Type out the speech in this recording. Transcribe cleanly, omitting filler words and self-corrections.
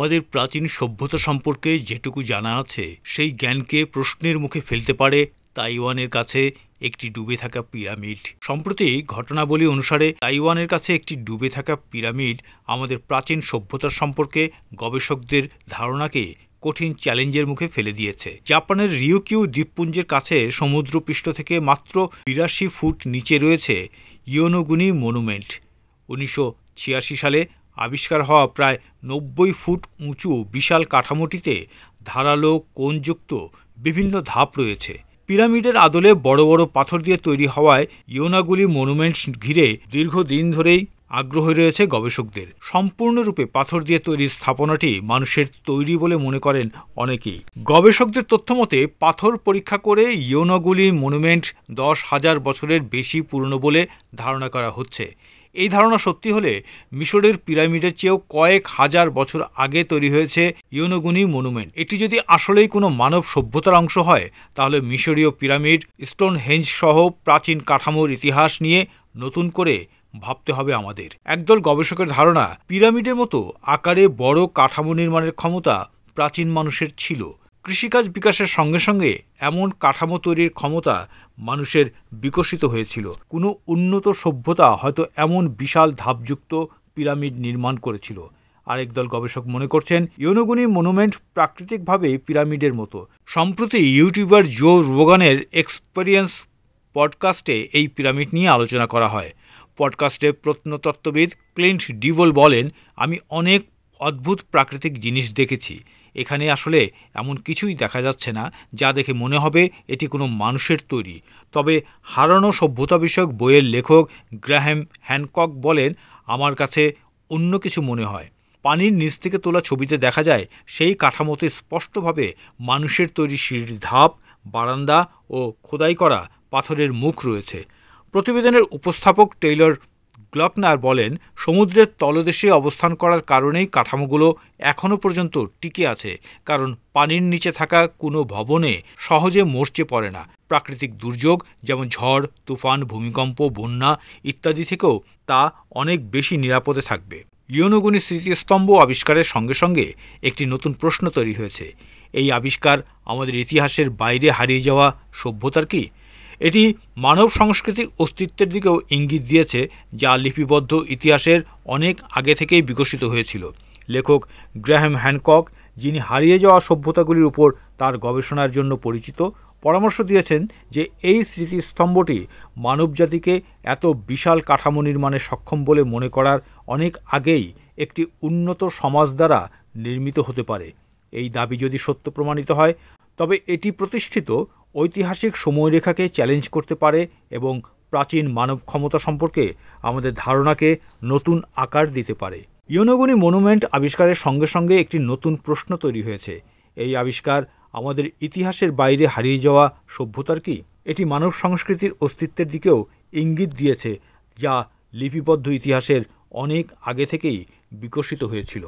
আমাদের প্রাচীন সভ্যতা সম্পর্কে যেটুকু জানা আছে সেই জ্ঞানকে প্রশ্নের মুখে ফেলতে পারে তাইওয়ানের কাছে একটি ডুবে থাকা পিরামিড। সম্প্রতি ঘটনাবলী অনুসারে তাইওয়ানের কাছে একটি ডুবে থাকা পিরামিড আমাদের প্রাচীন সভ্যতার সম্পর্কে গবেষকদের ধারণাকে কঠিন চ্যালেঞ্জের মুখে ফেলে দিয়েছে। জাপানের রিউকিউ দ্বীপপুঞ্জের কাছে সমুদ্রপৃষ্ঠ থেকে মাত্র ৮২ ফুট নিচে রয়েছে ইয়োনোগুনি মনুমেন্ট। ১৯৮৬ সালে আবিষ্কার হওয়া প্রায় ৯০ ফুট উঁচু বিশাল কাঠামোটিতে ধারালো কোণযুক্ত বিভিন্ন ধাপ রয়েছে। পিরামিডের আদলে বড় বড় পাথর দিয়ে তৈরি হওয়ায় ইয়োনাগুলি মনুমেন্ট ঘিরে দীর্ঘদিন ধরেই আগ্রহ রয়েছে গবেষকদের। সম্পূর্ণরূপে পাথর দিয়ে তৈরি স্থাপনাটি মানুষের তৈরি বলে মনে করেন অনেকেই। গবেষকদের তথ্যমতে পাথর পরীক্ষা করে ইয়োনাগুলি মনুমেন্ট ১০,০০০ বছরের বেশি পুরনো বলে ধারণা করা হচ্ছে। এই ধারণা সত্যি হলে মিশরের পিরামিডের চেয়েও কয়েক হাজার বছর আগে তৈরি হয়েছে ইয়োনোগুনি মনুমেন্ট। এটি যদি আসলেই কোনো মানব সভ্যতার অংশ হয় তাহলে মিশরীয় পিরামিড, স্টোনহেঞ্জ সহ প্রাচীন কাঠামোর ইতিহাস নিয়ে নতুন করে ভাবতে হবে আমাদের। একদল গবেষকের ধারণা, পিরামিডের মতো আকারে বড় কাঠামো নির্মাণের ক্ষমতা প্রাচীন মানুষের ছিল। কৃষিকাজ বিকাশের সঙ্গে সঙ্গে এমন কাঠামো তৈরির ক্ষমতা মানুষের বিকশিত হয়েছিল। কোনো উন্নত সভ্যতা হয়তো এমন বিশাল ধাপযুক্ত পিরামিড নির্মাণ করেছিল। আরেক দল গবেষক মনে করছেন ইয়োনোগুনি মনুমেন্ট প্রাকৃতিকভাবে পিরামিডের মতো। সম্প্রতি ইউটিউবার জো রোগানের এক্সপেরিয়েন্স পডকাস্টে এই পিরামিড নিয়ে আলোচনা করা হয়। পডকাস্টে প্রত্নতত্ত্ববিদ ক্লিন্ট ডিভল বলেন, আমি অনেক অদ্ভুত প্রাকৃতিক জিনিস দেখেছি। এখানে আসলে এমন কিছুই দেখা যাচ্ছে না যা দেখে মনে হবে এটি কোনো মানুষের তৈরি। তবে হারানো সভ্যতা বিষয়ক বইয়ের লেখক গ্রাহাম হ্যানকক বলেন, আমার কাছে অন্য কিছু মনে হয়। পানির নিচ থেকে তোলা ছবিতে দেখা যায় সেই কাঠামোতে স্পষ্টভাবে মানুষের তৈরি সিঁড়ির ধাপ, বারান্দা ও খোদাই করা পাথরের মুখ রয়েছে। প্রতিবেদনের উপস্থাপক টেইলর গ্লকনার বলেন, সমুদ্রের তলদেশে অবস্থান করার কারণেই কাঠামোগুলো এখনও পর্যন্ত টিকে আছে, কারণ পানির নিচে থাকা কোনো ভবনে সহজে মরচে পড়ে না। প্রাকৃতিক দুর্যোগ যেমন ঝড়, তুফান, ভূমিকম্প, বন্যা ইত্যাদি থেকেও তা অনেক বেশি নিরাপদে থাকবে। ইয়োনোগুনি স্মৃতিস্তম্ভ আবিষ্কারের সঙ্গে সঙ্গে একটি নতুন প্রশ্ন তৈরি হয়েছে। এই আবিষ্কার আমাদের ইতিহাসের বাইরে হারিয়ে যাওয়া সভ্যতার কি? এটি মানব সংস্কৃতির অস্তিত্বের দিকেও ইঙ্গিত দিয়েছে, যা লিপিবদ্ধ ইতিহাসের অনেক আগে থেকেই বিকশিত হয়েছিল। লেখক গ্রাহাম হ্যানকক, যিনি হারিয়ে যাওয়া সভ্যতাগুলির উপর তার গবেষণার জন্য পরিচিত, পরামর্শ দিয়েছেন যে এই স্মৃতিস্তম্ভটি মানবজাতিকে এত বিশাল কাঠামো নির্মাণে সক্ষম বলে মনে করার অনেক আগেই একটি উন্নত সমাজ দ্বারা নির্মিত হতে পারে। এই দাবি যদি সত্য প্রমাণিত হয় তবে এটি প্রতিষ্ঠিত ঐতিহাসিক সময়রেখাকে চ্যালেঞ্জ করতে পারে এবং প্রাচীন মানব ক্ষমতা সম্পর্কে আমাদের ধারণাকে নতুন আকার দিতে পারে। ইয়োনোগুনি মনুমেন্ট আবিষ্কারের সঙ্গে সঙ্গে একটি নতুন প্রশ্ন তৈরি হয়েছে। এই আবিষ্কার আমাদের ইতিহাসের বাইরে হারিয়ে যাওয়া সভ্যতার কি? এটি মানব সংস্কৃতির অস্তিত্বের দিকেও ইঙ্গিত দিয়েছে, যা লিপিবদ্ধ ইতিহাসের অনেক আগে থেকেই বিকশিত হয়েছিল।